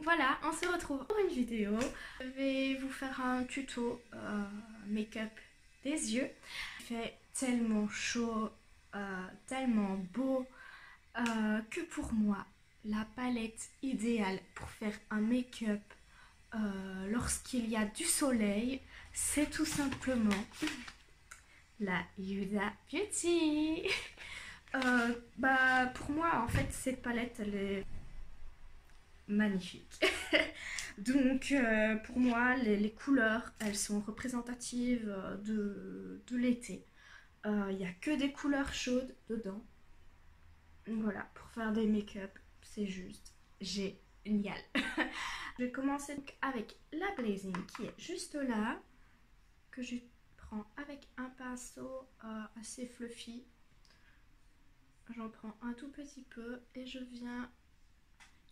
Donc voilà, on se retrouve pour une vidéo. Je vais vous faire un tuto make-up des yeux. Il fait tellement chaud, tellement beau que pour moi, la palette idéale pour faire un make-up lorsqu'il y a du soleil, c'est tout simplement la Huda Beauty. Pour moi, en fait, cette palette, elle est magnifique. Donc pour moi les couleurs elles sont représentatives de l'été. Il n'y a que des couleurs chaudes dedans. Voilà, pour faire des make-up c'est juste génial. Je vais commencer donc avec la Blazing qui est juste là, que je prends avec un pinceau assez fluffy. J'en prends un tout petit peu et je viens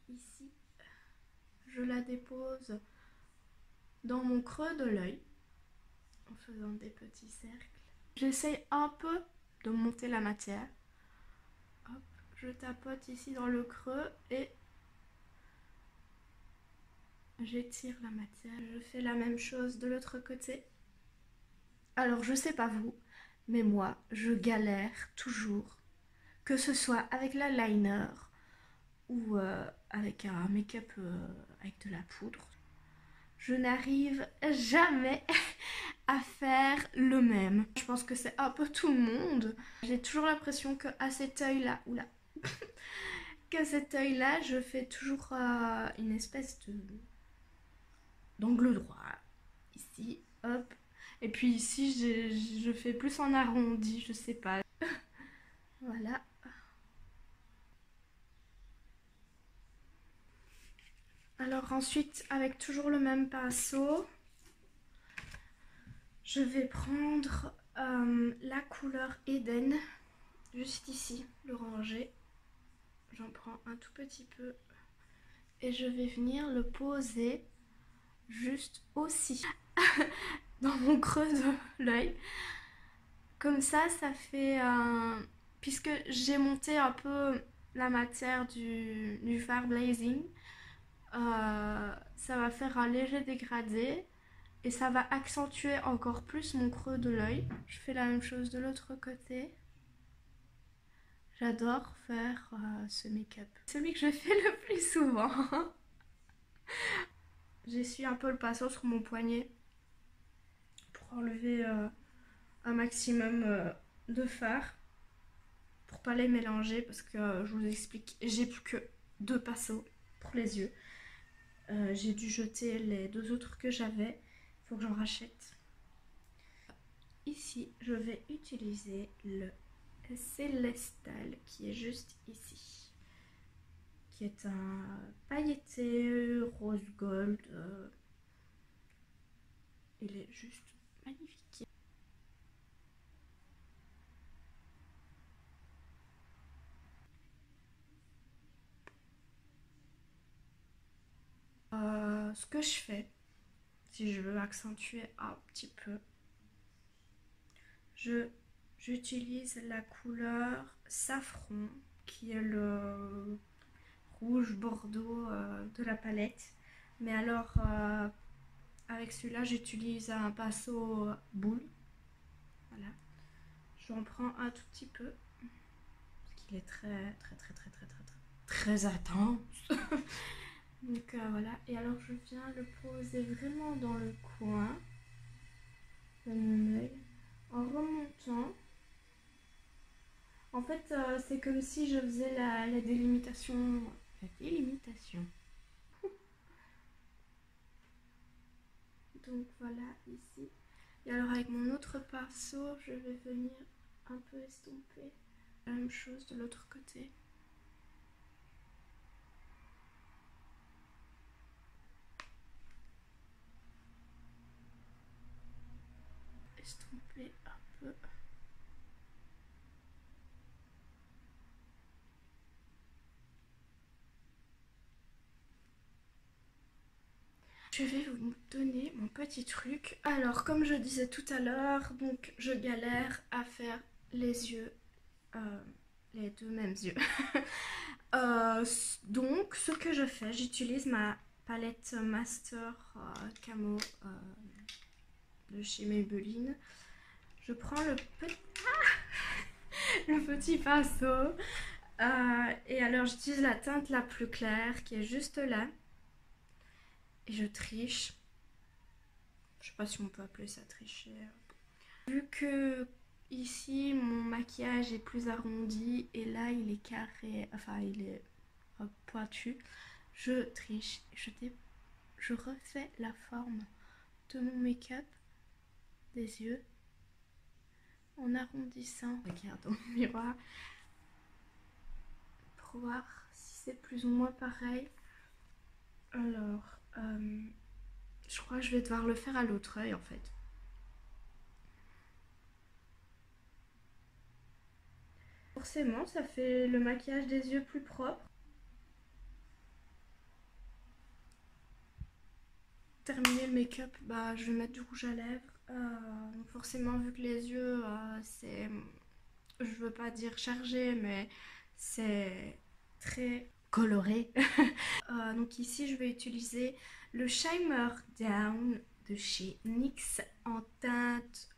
ici. Je la dépose dans mon creux de l'œil en faisant des petits cercles. J'essaye un peu de monter la matière. Hop, je tapote ici dans le creux et j'étire la matière. Je fais la même chose de l'autre côté. Alors je sais pas vous, mais moi je galère toujours, que ce soit avec l'eyeliner ou avec un make-up avec de la poudre. Je n'arrive jamais à faire le même. Je pense que c'est un peu tout le monde. J'ai toujours l'impression qu'à cet œil-là, oula, qu'à cet œil-là, je fais toujours une espèce d'angle droit. Ici, hop. Et puis ici, je fais plus en arrondi, je sais pas. Voilà. Alors ensuite, avec toujours le même pinceau, je vais prendre la couleur Eden, juste ici, l'orangé. J'en prends un tout petit peu et je vais venir le poser juste aussi dans mon creux de l'œil. Comme ça fait un... Puisque j'ai monté un peu la matière du fard Blazing, ça va faire un léger dégradé et ça va accentuer encore plus mon creux de l'œil. Je fais la même chose de l'autre côté. J'adore faire ce make-up. Celui que je fais le plus souvent. J'essuie un peu le pinceau sur mon poignet pour enlever un maximum de fard. Pour pas les mélanger parce que je vous explique, j'ai plus que 2 pinceaux pour les yeux. J'ai dû jeter les 2 autres que j'avais. Il faut que j'en rachète. Ici, je vais utiliser le Célestal qui est juste ici, qui est un pailleté rose gold. Il est juste magnifique. Ce que je fais, si je veux accentuer un petit peu, j'utilise la couleur Safran qui est le rouge bordeaux de la palette, mais alors avec celui-là j'utilise un pinceau boule. Voilà, j'en prends un tout petit peu parce qu'il est très intense. Donc voilà, et alors je viens le poser vraiment dans le coin de mon œil en remontant. En fait, c'est comme si je faisais la délimitation. La délimitation. Donc voilà, ici. Et alors avec mon autre pinceau, je vais venir un peu estomper. La même chose de l'autre côté. Estomper un peu. Je vais vous donner mon petit truc. Alors comme je disais tout à l'heure, donc je galère à faire les yeux, les 2 mêmes yeux. Donc ce que je fais, j'utilise ma palette Master Camo de chez Maybelline. Je prends le petit pinceau et alors j'utilise la teinte la plus claire qui est juste là et je triche. Je sais pas si on peut appeler ça tricher. Vu que ici mon maquillage est plus arrondi et là il est carré, enfin il est pointu, je triche, je refais la forme de mon make-up des yeux en arrondissant. Regarde dans le miroir pour voir si c'est plus ou moins pareil. Alors, je crois que je vais devoir le faire à l'autre œil en fait. Forcément, ça fait le maquillage des yeux plus propre. Terminer le make-up, bah, je vais mettre du rouge à lèvres. Donc forcément, vu que les yeux, c'est, je veux pas dire chargé, mais c'est très coloré. Donc ici, je vais utiliser le Shimmer Down de chez NYX en teinte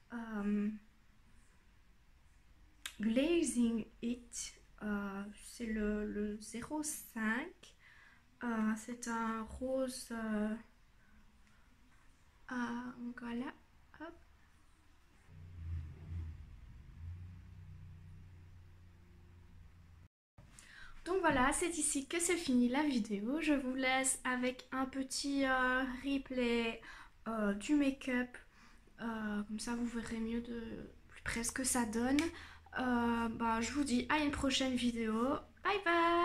Glazing It. C'est le 05. C'est un rose. Voilà. Hop. Donc voilà, c'est ici que c'est fini la vidéo. Je vous laisse avec un petit replay du make-up. Comme ça, vous verrez mieux de plus près ce que ça donne. Je vous dis à une prochaine vidéo. Bye bye!